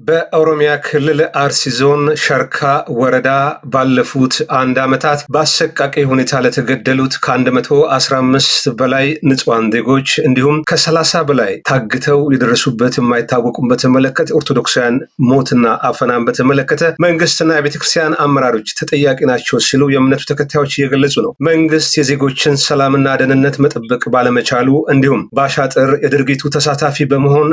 በኦሮሚያ ክልል አርሲ ዞን ሸርካ ወረዳ ባለፉት አንድ ዓመታት በአሰቃቂ ሁኔታ ለተገደሉት ከ115 በላይ ንጹሃን ዜጎች እንዲሁም ከ30 በላይ ታግተው የደረሱበት የማይታወቁን በተመለከተ ኦርቶዶክሳውያን ሞትና አፈናን በተመለከተ መንግስትና የቤተክርስቲያን አመራሮች ተጠያቂ ናቸው ሲሉ የእምነቱ ተከታዮች እየገለጹ ነው። መንግስት የዜጎችን ሰላምና ደህንነት መጠበቅ ባለመቻሉ እንዲሁም በአሻጥር የድርጊቱ ተሳታፊ በመሆን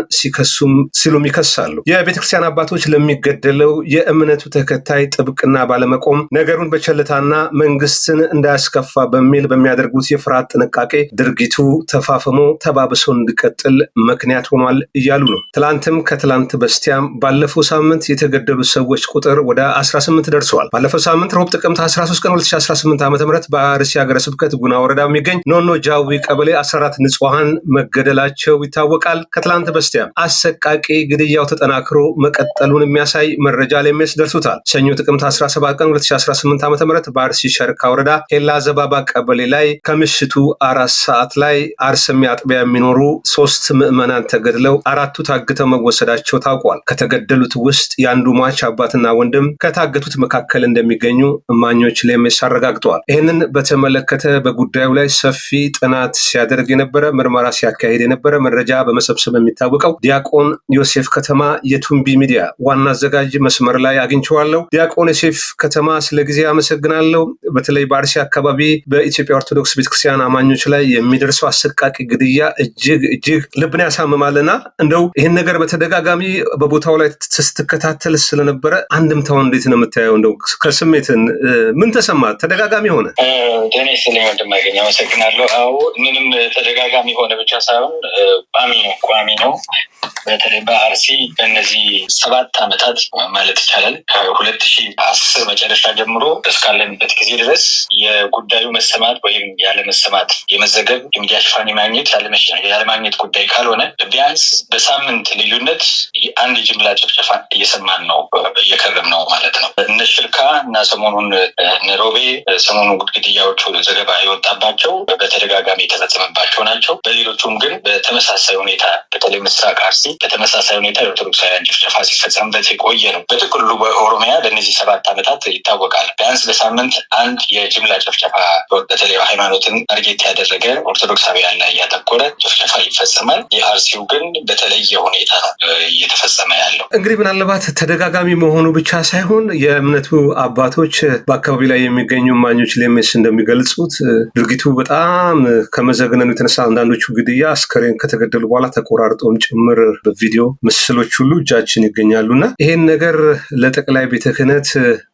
ሲሉም ይከሳሉ። የቤተክርስቲያን አባቶች ለሚገደለው የእምነቱ ተከታይ ጥብቅና ባለመቆም ነገሩን በቸልታና መንግስትን እንዳያስከፋ በሚል በሚያደርጉት የፍርሃት ጥንቃቄ ድርጊቱ ተፋፍሞ ተባብሶ እንዲቀጥል ምክንያት ሆኗል እያሉ ነው። ትላንትም ከትላንት በስቲያም ባለፈው ሳምንት የተገደሉ ሰዎች ቁጥር ወደ 18 ደርሰዋል። ባለፈው ሳምንት ሮብ ጥቅምት 13 ቀን 2018 ዓ.ም በአርሲ ሀገረ ስብከት ጉና ወረዳ የሚገኝ ኖኖ ጃዊ ቀበሌ 14 ንጹሃን መገደላቸው ይታወቃል። ከትላንት በስቲያም አሰቃቂ ግድያው ተጠናክሮ መቀጠሉን የሚያሳይ መረጃ ላይ ደርሶታል። ሰኞ ጥቅምት 17 ቀን 2018 ዓ.ም በአርሲ ሸርካ ወረዳ ሄላ ዘባባ ቀበሌ ላይ ከምሽቱ 4 ሰዓት ላይ አርሰሚ አጥቢያ የሚኖሩ 3 ምዕመናን ተገድለው 4ቱ ታግተው መወሰዳቸው ታውቋል። ከተገደሉት ውስጥ የአንዱ ሟች አባትና ወንድም ከታገቱት መካከል እንደሚገኙ እማኞች ለኤምኤስ አረጋግጠዋል። ይህንን በተመለከተ በጉዳዩ ላይ ሰፊ ጥናት ሲያደርግ የነበረ ምርመራ ሲያካሄድ የነበረ መረጃ በመሰብሰብ የሚታወቀው ዲያቆን ዮሴፍ ከተማ የቱምቢ ሚዲያ ዋና አዘጋጅ መስመር ላይ አግኝቼዋለሁ። ዲያቆን ዮሴፍ ከተማ ስለ ጊዜ አመሰግናለሁ። በተለይ በአርሲ አካባቢ በኢትዮጵያ ኦርቶዶክስ ቤተክርስቲያን አማኞች ላይ የሚደርሰው አሰቃቂ ግድያ እጅግ ልብን ያሳምማልና እንደው ይህን ነገር በተደጋጋሚ በቦታው ላይ ስትከታተል ስለነበረ አንድምታው እንዴት ነው የምታየው? እንደው ከስሜትን ምን ተሰማ? ተደጋጋሚ ሆነ? ደኔ ስለኝ ወንድማገኝ አመሰግናለሁ። አዎ ምንም ተደጋጋሚ ሆነ ብቻ ሳይሆን ቋሚ ነው። በተለይ በአርሲ በእነዚህ 7 ዓመታት ማለት ይቻላል ከ2010 መጨረሻ ጀምሮ እስካለንበት ጊዜ ድረስ የጉዳዩ መሰማት ወይም ያለመሰማት የመዘገብ የሚዲያ ሽፋን ማግኘት ያለማግኘት ጉዳይ ካልሆነ ቢያንስ በሳምንት ልዩነት አንድ ጅምላ ጭፍጨፋ እየሰማን ነው እየከረም ነው ማለት ነው። እነ ሽርካ እና ሰሞኑን ሮቤ ሰሞኑ ግድያዎቹ ዘገባ የወጣባቸው በተደጋጋሚ የተፈጸመባቸው ናቸው። በሌሎቹም ግን በተመሳሳይ ሁኔታ በተለይ ምስራቅ አርሲ በተመሳሳይ ሁኔታ የኦርቶዶክሳውያን ጭፍጨፋ ሲፈጸምበት የቆየ ነው። በጥቅሉ በኦሮሚያ ለእነዚህ 7 ዓመታት ይታወቃል ቢያንስ በሳምንት አንድ የጅምላ ጭፍጨፋ በተለይ ሃይማኖትን ታርጌት ያደረገ ኦርቶዶክሳውያን ላይ ያተኮረ ጭፍጨፋ ይፈጸማል። የአርሲው ግን በተለየ ሁኔታ ነው እየተፈጸመ ያለው። እንግዲህ ምናልባት ተደጋጋሚ መሆኑ ብቻ ሳይሆን የእምነቱ አባቶች በአካባቢ ላይ የሚገኙ እማኞች ለኤምኤስ እንደሚገልጹት ድርጊቱ በጣም ከመዘግነኑ የተነሳ አንዳንዶቹ ግድያ አስከሬን ከተገደሉ በኋላ ተቆራርጦም ጭምር በቪዲዮ ምስሎች ሁሉ እጃችን ይገኛሉና ይሄን ነገር ለጠቅላይ ቤተ ክህነት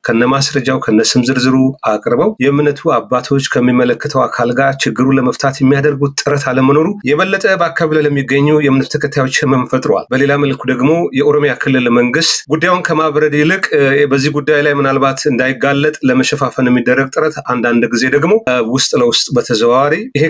ከነማስረጃው ከነስም ዝርዝሩ አቅርበው የእምነቱ አባቶች ከሚመለከተው አካል ጋር ችግሩን ለመፍታት የሚያደርጉት ጥረት አለመኖሩ የበለጠ በአካባቢ ላይ ለሚገኙ የእምነቱ ተከታዮች ህመም ፈጥሯል። በሌላ መልኩ ደግሞ የኦሮሚያ ክልል መንግስት ጉዳዩን ከማብረድ ይልቅ በዚህ ጉዳይ ላይ ምናልባት እንዳይጋለጥ ለመሸፋፈን የሚደረግ ጥረት፣ አንዳንድ ጊዜ ደግሞ ውስጥ ለውስጥ በተዘዋዋሪ ይሄ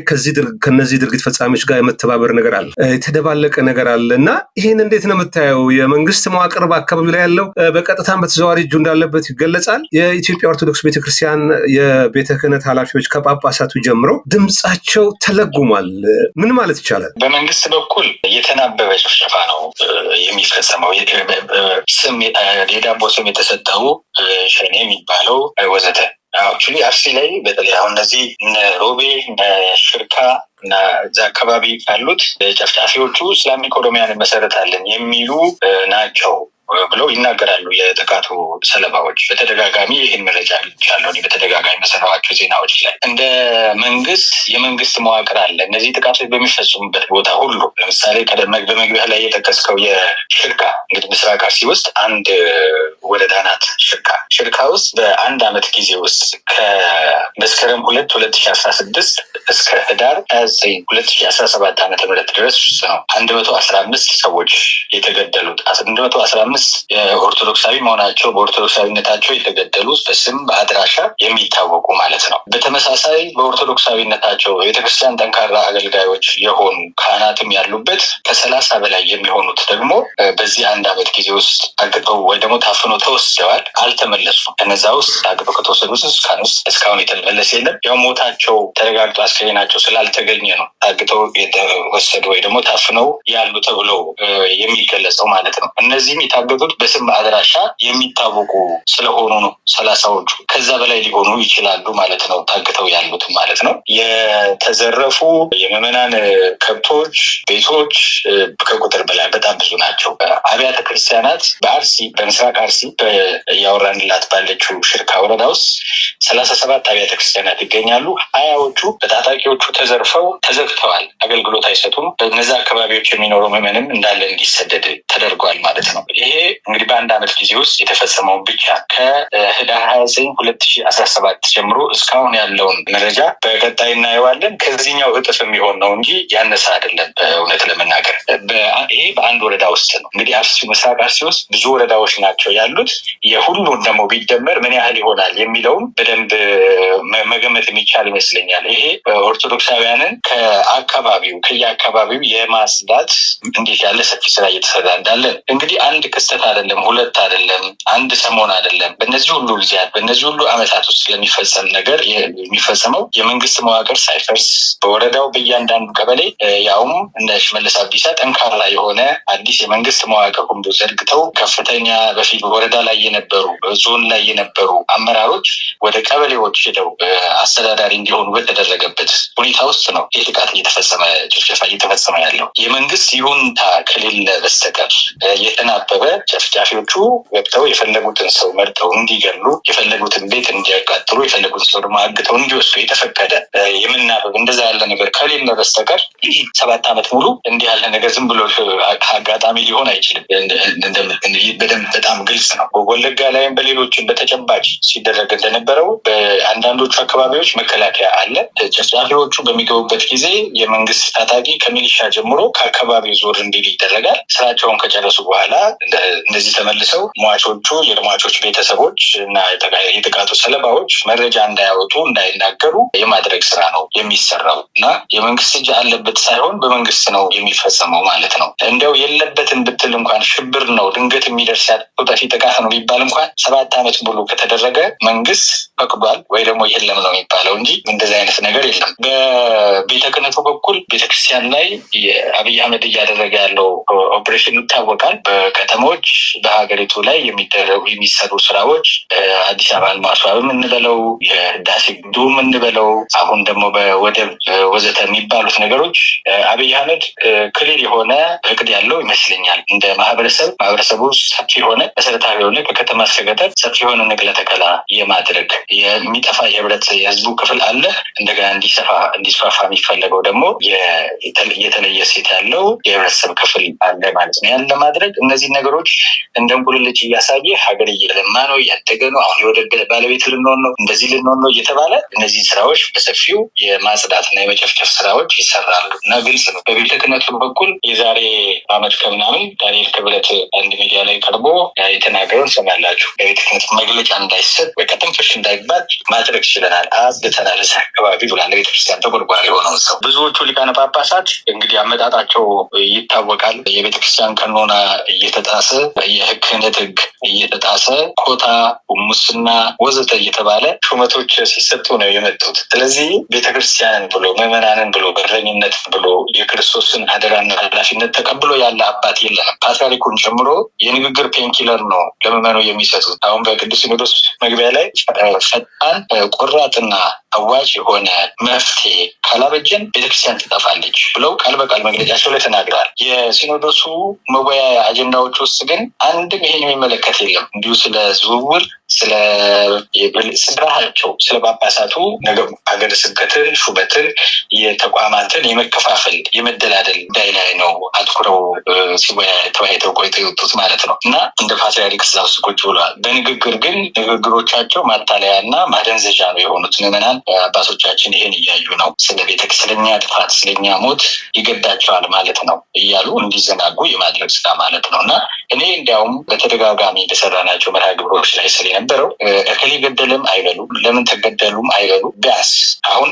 ከነዚህ ድርጊት ፈጻሚዎች ጋር የመተባበር ነገር አለ፣ የተደባለቀ ነገር አለ እና ይህን እንዴት ነው የምታየው? የመንግስት መዋቅር በአካባቢ ላይ ያለው በቀጥታም በተዘዋዋሪ እጁ እንዳለበት ይገለጻል። የኢትዮጵያ ኦርቶዶክስ ቤተክርስቲያን የቤተ ክህነት ኃላፊዎች ከጳጳሳቱ ጀምሮ ድምጻቸው ተለጉሟል። ምን ማለት ይቻላል? በመንግስት በኩል የተናበበ ጭፍጨፋ ነው የሚፈጸመው። የዳቦ ስም የተሰጠው ሸኔ የሚባለው ወዘተ አክቹሊ አርሲ ላይ በተለይ አሁን እነዚህ ሮቤ ሽርካ እና እዛ አካባቢ ካሉት ጨፍጫፊዎቹ እስላሚክ ኦሮሚያን መሰረታለን የሚሉ ናቸው ብለው ይናገራሉ። የጥቃቱ ሰለባዎች በተደጋጋሚ ይህን መረጃ አግኝቻለሁ። በተደጋጋሚ በሰራኋቸው ዜናዎች ላይ እንደ የመንግስት መዋቅር አለ። እነዚህ ጥቃቶች በሚፈጽሙበት ቦታ ሁሉ ለምሳሌ ቀደም በመግቢያ ላይ የጠቀስከው የሽርካ እንግዲህ ምስራቅ አርሲ ውስጥ አንድ ወረዳ ናት። ሽርካ ውስጥ በአንድ ዓመት ጊዜ ውስጥ ከመስከረም 2 2016 እስከ ህዳር 29 2017 ዓ.ም ድረስ ነው 115 ሰዎች የተገደሉት። 115 ኦርቶዶክሳዊ መሆናቸው በኦርቶዶክሳዊነታቸው የተገደሉ በስም በአድራሻ የሚታወቁ ማለት ነው። በተመሳሳይ በኦርቶዶክሳዊነታቸው የቤተክርስቲያን ጠንካራ አገልጋዮች የሆኑ ካህናትም ያሉበት ከ30 በላይ የሚሆኑት ደግሞ በዚህ አንድ ዓመት ጊዜ ውስጥ አግተው ወይ ደግሞ ታፍነው ተወስደዋል፣ አልተመለሱም። ከነዛ ውስጥ አግተው ከተወሰዱት እስካሁን የተመለሰ የለም። ያው ሞታቸው ተረጋግጦ አስከሬናቸው ስላልተገኘ ነው አግተው የተወሰዱ ወይ ደግሞ ታፍነው ያሉ ተብሎ የሚገለጸው ማለት ነው። እነዚህም የታገቱት በስም አድራሻ የሚታወቁ ስለሆኑ ነው። 30ዎቹ ከዛ በላይ ሊሆኑ ይችላሉ ማለት ነው። ታግተው ያሉት ማለት ነው። የተዘረፉ የምዕመናን ከብቶች፣ ቤቶች ከቁጥር በላይ በጣም ብዙ ናቸው። አብያተ ክርስቲያናት በአርሲ በምስራቅ አርሲ እያወራንላት ባለችው ሽርካ ወረዳ ውስጥ 37 አብያተ ክርስቲያናት ይገኛሉ። 20ዎቹ በታጣቂዎቹ ተዘርፈው ተዘግተዋል፣ አገልግሎት አይሰጡም። በነዛ አካባቢዎች የሚኖረው ምዕመንም እንዳለ እንዲሰደድ ተደርጓል ማለት ነው። ይሄ እንግዲህ በአንድ ዓመት ጊዜ ውስጥ የተፈጸመው ብቻ ከህዳር 29 2017 ጀምሮ እስካሁን ያለውን መረጃ በቀጣይ እናየዋለን። ከዚህኛው እጥፍ የሚሆን ነው እንጂ ያነሰ አይደለም። እውነት ለመናገር ይሄ በአንድ ወረዳ ውስጥ ነው። እንግዲህ አርሲ ምስራቅ አርሲ ውስጥ ብዙ ወረዳዎች ናቸው ያሉት። የሁሉን ደግሞ ቢደመር ምን ያህል ይሆናል የሚለውም በደንብ መገመት የሚቻል ይመስለኛል። ይሄ ኦርቶዶክሳውያንን ከየአካባቢው የማጽዳት እንዴት ያለ ሰፊ ስራ እየተሰራ እንዳለን እንግዲህ አንድ ክስተት አይደለም፣ ሁለት አይደለም፣ አንድ ሰሞን አይደለም። በእነዚህ ሁሉ ጊዜያት በእነዚህ ሁሉ ዓመታት ውስጥ ለሚፈጸም ነገር የሚፈጸመው የመንግስት መዋቅር ሳይፈርስ በወረዳው በእያንዳንዱ ቀበሌ ያውም እንደ ሽመልስ አብዲሳ ጠንካራ የሆነ አዲስ የመንግስት መዋቅር ሁሉ ዘርግተው ከፍተኛ በፊት ወረዳ ላይ የነበሩ ዞን ላይ የነበሩ አመራሮች ወደ ቀበሌዎች ሄደው አስተዳዳሪ እንዲሆኑ በተደረገበት ሁኔታ ውስጥ ነው ይህ ጥቃት ጭፍጨፋ እየተፈጸመ ያለው። የመንግስት ይሁንታ ከሌለ በስተቀር የተናበበ ጨፍጫፊዎቹ ገብተው የፈለጉትን ሰው መርጠው እንዲገሉ፣ የፈለጉትን ቤት እንዲያቃጥሉ፣ የፈለጉትን ሰው ደግሞ አግተው እንዲወስዱ የተፈቀደ የምናበብ እንደዛ ያለ ነገር ከሌለ በስተቀር 7 ዓመት ሙሉ እንዲህ ያለ ነገር ዝም ብሎ አጋጣሚ ሊሆን አይችልም። በደንብ በጣም ግልጽ ነው። ወለጋ ላይም በሌሎችም በተጨባጭ ሲደረግ እንደነበረው በአንዳንዶቹ አካባቢዎች መከላከያ አለ። ጨፍጫፊዎቹ በሚገቡበት ጊዜ የመንግስት ታጣቂ ከሚሊሻ ጀምሮ ከአካባቢው ዞር እንዲል ይደረጋል። ስራቸውን ከጨረሱ በኋላ እነዚህ ተመልሰው የሟቾች ቤተሰቦች እና የጥቃቱ ሰለባዎች መረጃ እንዳያወጡ እንዳይናገሩ የማድረግ ስራ ነው የሚሰራው እና የመንግስት እጅ አለበት ሳይሆን በመንግስት ነው የሚፈጸመው ማለት ነው። እንደው የለበትም ብትል እንኳን ሽብር ነው ድንገት የሚደርስ ጠፊ ጥቃት ነው ቢባል እንኳን 7 ዓመት ሙሉ ከተደረገ መንግስት ፈቅዷል ወይ ደግሞ የለም ነው የሚባለው እንጂ እንደዚህ አይነት ነገር የለም። በቤተ ክህነቱ በኩል ቤተክርስቲያን ላይ አብይ አህመድ እያደረገ ያለው ኦፕሬሽን ይታወቃል። በከተሞች በሀገሪቱ ላይ የሚሰሩ ስራዎች አዲስ አበባን ማስዋብ እንበለው፣ የህዳሴ ግድቡ እንበለው፣ አሁን ደግሞ በወደብ ወዘተ የሚባሉት ነገሮች አብይ አህመድ ክሊር የሆነ እቅድ ያለው ይመስለኛል። እንደ ማህበረሰቡ ሰፊ የሆነ መሰረታዊ የሆነ ከከተማ እስከ ገጠር ሰፊ የሆነ ንቅለ ተከላ የማድረግ የሚጠፋ የህዝቡ ክፍል አለ። እንደገና እንዲስፋፋ የሚፈለገው ደግሞ የተለየ ሴት ያለው የህብረተሰብ ክፍል አለ ማለት ነው። ያን ለማድረግ እነዚህ ነገሮች እንደ እንቁልልጭ እያሳየ ሀገር እየለማ ነው፣ እያደገ ነው፣ አሁን የወደብ ባለቤት ልንሆን ነው፣ እንደዚህ ልንሆን ነው እየተባለ እነዚህ ስራዎች በሰፊው የማጽዳትና የመጨፍጨፍ ስራዎች ይሰራሉ እና ግልጽ ነው። በቤተ ክህነቱ በኩል የዛሬ ዓመት ከምናምን ዳንኤል ክብረት አንድ ሚዲያ ላይ ቀርቦ የተናገረውን ሰማላችሁ። በቤተ ክህነቱ መግለጫ እንዳይሰጥ ወይ ከትንፍሽ እንዳይባል ማድረግ ችለናል፣ አጽድተናል እዛ አካባቢ ብሏል። ለቤተክርስቲያን ተቆርቋሪ የሆነው ሰው ብዙዎቹ ሊቃነ ጳጳሳት እንግዲህ አመጣጣቸው ይታወቃል። የቤተክርስቲያን ቀኖና እየተጣሰ የክህነት ህግ እየተጣሰ ኮታ፣ ሙስና ወዘተ እየተባለ ሹመቶች ሲሰጡ ነው የመጡት። ስለዚህ ቤተክርስቲያንን ብሎ ምዕመናንን ብሎ በረኝነት ብሎ የክርስቶስን አደራና ኃላፊነት ተቀብሎ ያለ አባት የለንም። ፓትርያርኩን ጨምሮ የንግግር ፔንኪለር ነው ለምዕመኑ የሚሰጡት። አሁን በቅዱስ ሲኖዶስ መግቢያ ላይ ፈጣን ቆራጥና አዋጭ የሆነ መፍትሄ ካላበጀን ቤተክርስቲያን ትጠፋለች ብለው ቃል በቃል መግለጫቸው ላይ ተናግረዋል። የሲኖዶሱ መወያያ አጀንዳዎች ውስጥ ግን አንድም ይሄን የሚመለከት የለም። እንዲሁ ስለ ዝውውር፣ ስለ ስራቸው፣ ስለ ጳጳሳቱ ሀገረ ስብከትን፣ ሹመትን፣ የተቋማትን የመከፋፈል የመደላደል ጉዳይ ላይ ነው አትኩረው ተወያይተው ቆይተው የወጡት ማለት ነው እና እንደ ፓትርያርክ እዛ ውስጥ ቁጭ ብለዋል። በንግግር ግን ንግግሮቻቸው ማታለያና ማደንዘዣ ነው የሆኑት። ምዕመናን አባቶቻችን ይሄን እያዩ ነው። ስለኛ ጥፋት ስለኛ ሞት ይገዳቸዋል ማለት ነው እያሉ እንዲዘናጉ የማድረግ ስራ ማለት ነው እና እኔ እንዲያውም በተደጋጋሚ በሰራናቸው መርሃ ግብሮች ላይ ስለነበረው እከሌ ገደለም አይበሉ፣ ለምን ተገደሉም አይበሉ። ቢያንስ አሁን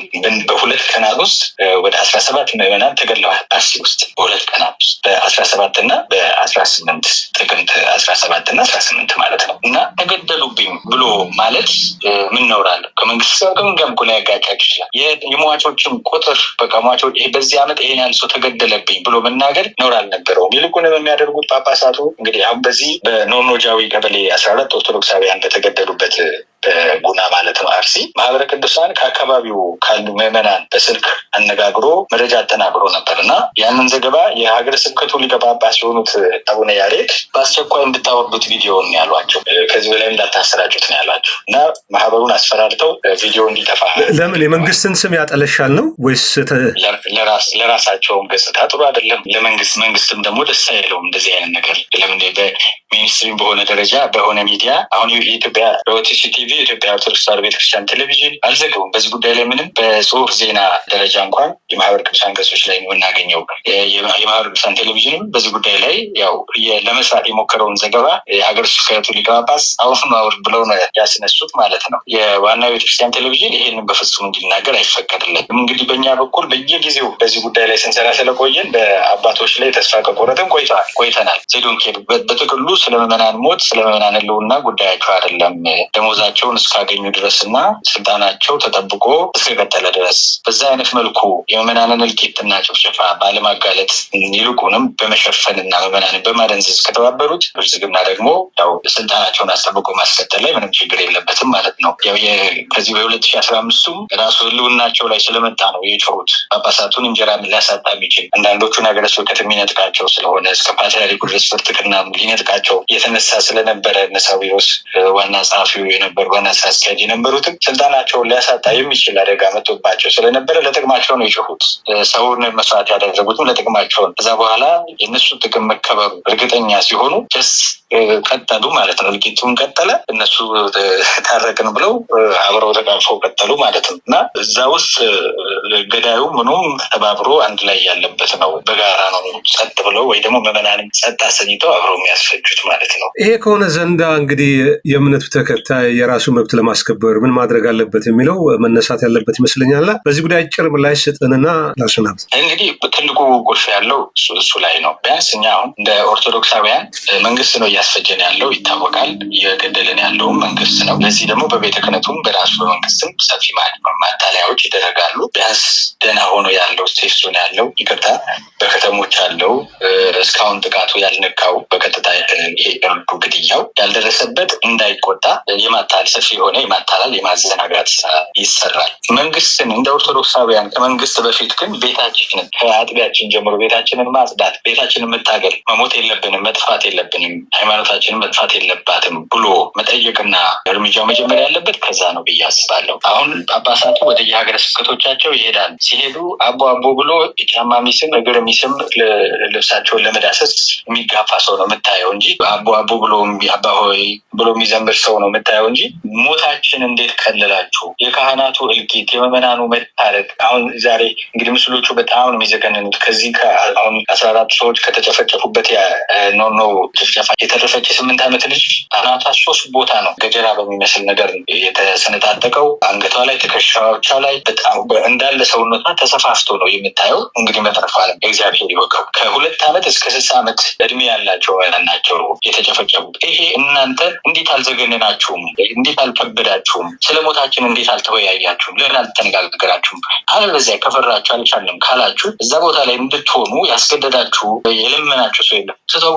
በ2 ቀናት ውስጥ ወደ 17 ምዕመናን ተገድለዋል። አርሲ ውስጥ በ2 ቀናት ውስጥ በ17 እና በ18 ጥቅምት 17 እና 18 ማለት ነው እና ተገደሉብኝ ብሎ ማለት ምን ነውራል? ከመንግስት ጋር ከምን ጋር እኮ ሊያጋጫቸው ይችላል። የሟቾችም ቁጥር በቃ ሟቾች በዚህ ዓመት ይሄን ያህል ሰው ተገደለብኝ ብሎ መናገር ነውር አልነበረውም። ይልቁንም የሚያደርጉት ጳጳሳቱ እንግዲህ አሁን በዚህ በኖኖጃዊ ቀበሌ 14 ኦርቶዶክሳውያን በተገደሉበት በጉና ማለት ነው አርሲ ማህበረ ቅዱሳን ከአካባቢው ካሉ ምዕመናን በስልክ አነጋግሮ መረጃ አጠናቅሮ ነበር እና ያንን ዘገባ የሀገረ ስብከቱ ሊቀ ጳጳስ የሆኑት አቡነ ያሬድ በአስቸኳይ እንድታወርዱት ቪዲዮን ያሏቸው፣ ከዚህ በላይ እንዳታሰራጩት ነው ያሏቸው እና ማህበሩን አስፈራርተው ቪዲዮ እንዲጠፋ። ለምን የመንግስትን ስም ያጠለሻል ነው ወይስ ለራሳቸውም ገጽታ ጥሩ አይደለም፣ መንግስትም ደግሞ ደስ አይለውም እንደዚህ አይነት ነገር። ለምን በሚኒስትሪም በሆነ ደረጃ በሆነ ሚዲያ አሁን የኢትዮጵያ ኦቲሲ ቲቪ የኢትዮጵያ ኦርቶዶክስ ተዋሕዶ ቤተክርስቲያን ቴሌቪዥን አልዘገቡም። በዚህ ጉዳይ ላይ ምንም በጽሁፍ ዜና ደረጃ እንኳን የማህበረ ቅዱሳን ገጾች ላይ የምናገኘው የማህበረ ቅዱሳን ቴሌቪዥንም በዚህ ጉዳይ ላይ ያው ለመስራት የሞከረውን ዘገባ የሀገረ ስብከቱ ሊቀ ጳጳስ አውፍን አውርድ ብለው ነው ያስነሱት ማለት ነው። የዋናው ቤተክርስቲያን ቴሌቪዥን ይሄንን በፍጹም እንዲናገር አይፈቀድለትም። እንግዲህ በእኛ በኩል በየጊዜው በዚህ ጉዳይ ላይ ስንሰራ ስለቆየን በአባቶች ላይ ተስፋ ከቆረጥን ቆይተናል። ዜዶንኬ በጥቅሉ ስለ ምዕመናን ሞት ስለ ምዕመናን ህልውና ጉዳያቸው አይደለም። ደሞዛቸውን እስካገኙ ድረስና ስልጣናቸው ተጠብቆ እስከቀጠለ ድረስ በዛ አይነት መልኩ የምዕመናንን እልቂትና ጭፍጨፋ ባለማጋለጥ ይልቁንም በመሸፈንና ምዕመናንን በማደንዘዝ ከተባበሩት ብልጽግና ደግሞ ያው ስልጣናቸውን አስጠብቆ ማስቀጠል ላይ ምንም ችግር የለበትም ማለት ነው። ያው ከዚህ በ2015 ራሱ ህልውናቸው ላይ ስለመጣ ነው የጮሁት። ጳጳሳቱን እንጀራ ሊያሳጣ የሚችል አንዳንዶቹን ሀገረ ስብከት የሚነጥቃቸው ስለሆነ እስከ ፓትርያርኩ ድረስ ፍርጥቅና ሊነጥቃቸው የተነሳ ስለነበረ ነሳዊሮስ ዋና ጸሐፊው የነበሩ ዋና ስራ አስኪያጅ የነበሩትም ስልጣናቸውን ሊያሳጣ የሚችል አደጋ መጥቶባቸው ስለነበረ ለጥቅማቸው ነው የጮሁት። ሰውን መስዋዕት ያደረጉትም ለጥቅማቸው ነው። ከዛ በኋላ የእነሱ ጥቅም መከበሩ እርግጠኛ ሲሆኑ ደስ ቀጠሉ ማለት ነው። እልቂቱም ቀጠለ፣ እነሱ ታረቅን ብለው አብረው ተቃቅፈው ቀጠሉ ማለት ነው እና እዛ ውስጥ ገዳዩ ምኑም ተባብሮ አንድ ላይ ያለበት ነው። በጋራ ነው ጸጥ ብለው ወይ ደግሞ ምዕመናንም ጸጥ አሰኝተው አብረው የሚያስፈጁት ማለት ነው። ይሄ ከሆነ ዘንዳ እንግዲህ የእምነቱ ተከታይ የራሱ መብት ለማስከበር ምን ማድረግ አለበት የሚለው መነሳት ያለበት ይመስለኛል። በዚህ ጉዳይ አጭር ምላሽ ስጥንና ላሰናብት። እንግዲህ ትልቁ ቁልፍ ያለው እሱ ላይ ነው። ቢያንስ እኛ አሁን እንደ ኦርቶዶክሳውያን መንግስት ነው እያስፈጀን ያለው ይታወቃል። እየገደልን ያለውም መንግስት ነው። ለዚህ ደግሞ በቤተ ክህነቱም በራሱ በመንግስትም ሰፊ ማታለያዎች ይደረጋሉ። ቢያንስ ደህና ሆኖ ያለው ሴፍ ዞን ያለው ይቅርታ በከተሞች አለው እስካሁን ጥቃቱ ያልነካው በቀጥታ ይሄ ግድያው ያልደረሰበት እንዳይቆጣ የማታል ሰፊ የሆነ የማታላል የማዘናጋት ይሰራል። መንግስትን እንደ ኦርቶዶክሳውያን ከመንግስት በፊት ግን ቤታችንን ከአጥቢያችን ጀምሮ ቤታችንን ማጽዳት፣ ቤታችንን መታገል፣ መሞት የለብንም መጥፋት የለብንም ሃይማኖታችንን መጥፋት የለባትም ብሎ መጠየቅና እርምጃው መጀመሪያ ያለበት ከዛ ነው ብዬ አስባለሁ። አሁን ጳጳሳቱ ወደ የሀገረ ስብከቶቻቸው ይሄዳል። ሲሄዱ አቦ ብሎ የጫማ ሚስም እግር ሚስም ልብሳቸውን ለመዳሰስ የሚጋፋ ሰው ነው የምታየው እንጂ አቦ ብሎ አባ ሆይ ብሎ የሚዘምር ሰው ነው የምታየው እንጂ ሞታችን እንዴት ከለላችሁ፣ የካህናቱ እልቂት፣ የምዕመናኑ መታረድ። አሁን ዛሬ እንግዲህ ምስሎቹ በጣም ነው የሚዘገንኑት። ከዚህ አሁን 14 ሰዎች ከተጨፈጨፉበት ኖኖ ጭፍጨፋ የተረፈች የ8 ዓመት ልጅ አናቷ 3 ቦታ ነው ገጀራ በሚመስል ነገር የተሰነጣጠቀው። አንገቷ ላይ ትከሻዎቿ ላይ በጣም እንዳለ ሰውነቷ ተሰፋፍቶ ነው የምታየው። እንግዲህ መትረፏንም እግዚአብሔር ይወቀው። ከ2 ዓመት እስከ 60 ዓመት እድሜ ያላቸው ናቸው የተጨፈጨፉት። ይሄ እናንተ እንዴት አልዘገነናችሁም? እንዴት አልከበዳችሁም? ስለ ሞታችን እንዴት አልተወያያችሁም? ለምን አልተነጋገራችሁም? አለበለዚያ ከፈራችሁ አልቻለም ካላችሁ እዛ ቦታ ላይ እንድትሆኑ ያስገደዳችሁ የለመናችሁ ሰው የለም። ስተው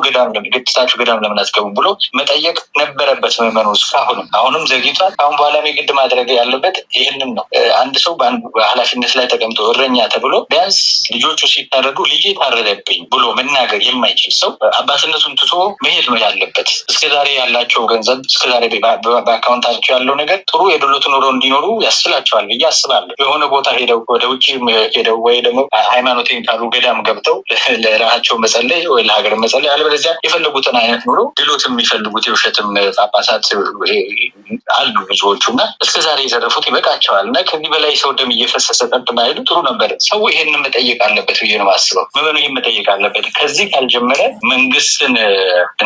ገድታችሁ ገዳም ለምን አትገቡም ብሎ መጠየቅ ነበረበት ምዕመኑ። እስካሁንም አሁንም ዘግይቷል። አሁን በኋላ የግድ ማድረግ ያለበት ይህንን ነው። አንድ ሰው በኃላፊነት ላይ ተቀምጦ እረኛ ተብሎ ቢያንስ ልጆቹ ሲታረዱ ልጄ ታረደብኝ ብሎ መናገር የማይችል ሰው አባትነቱን ትቶ መሄድ ነው ያለበት። እስከዛሬ ያላቸው ገንዘብ እስከዛሬ በአካውንታቸው ያለው ነገር ጥሩ የድሎት ኑሮ እንዲኖሩ ያስችላቸዋል ብዬ አስባለሁ። የሆነ ቦታ ሄደው ወደ ውጭ ሄደው ወይ ደግሞ ሃይማኖቴን ካሉ ገዳም ገብተው ለራሳቸው መጸለይ ወይ ለሀገር መጸለይ፣ አለበለዚያ የፈለጉትን አይነት ኑሮ ድሎት የሚፈልጉት የውሸትም ጳጳሳት አሉ ብዙዎቹ እና እስከዛሬ የዘረፉት ይበቃቸዋል እና ከዚህ በላይ ሰው ደም እየፈሰሰ ጠጥ ማይሉ ጥሩ ነበር። ሰው ይሄንን መጠየቅ አለበት ብዬ ነው የማስበው። ምዕመኑ ይህን መጠየቅ አለበት። ከዚህ ካልጀመረ መንግስትን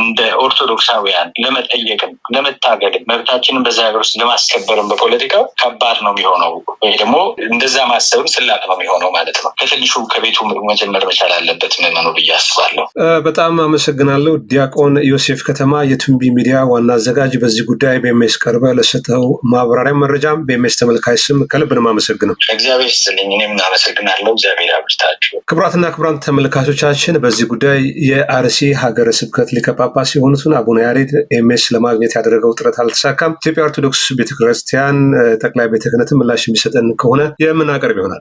እንደ ኦርቶዶክሳውያን ብለን ለመጠየቅም ለመታገልም መብታችንን በዛ ሀገር ውስጥ ለማስከበርም በፖለቲካው ከባድ ነው የሚሆነው፣ ወይ ደግሞ እንደዛ ማሰብም ስላቅ ነው የሚሆነው ማለት ነው። ከትንሹ ከቤቱ መጀመር መቻል አለበት ምዕመኑ ብዬ አስባለሁ። በጣም አመሰግናለሁ። ዲያቆን ዮሴፍ ከተማ የቱንቢ ሚዲያ ዋና አዘጋጅ፣ በዚህ ጉዳይ በኤምኤስ ቀርበህ ለሰጠው ማብራሪያ መረጃም በኤምኤስ ተመልካች ስም ከልብ ነው የማመሰግነው። እግዚአብሔር ይስጥልኝ። እኔም አመሰግናለሁ። እግዚአብሔር ያብርታችሁ። ክቡራትና ክቡራን ተመልካቾቻችን በዚህ ጉዳይ የአርሲ ሀገረ ስብከት ሊቀ ጳጳስ የሆኑትን አቡነ ያሬድ ኤምኤስ ለማግኘት ያደረገው ጥረት አልተሳካም። ኢትዮጵያ ኦርቶዶክስ ቤተክርስቲያን ጠቅላይ ቤተ ክህነት ምላሽ የሚሰጠን ከሆነ የምናቀርብ ይሆናል።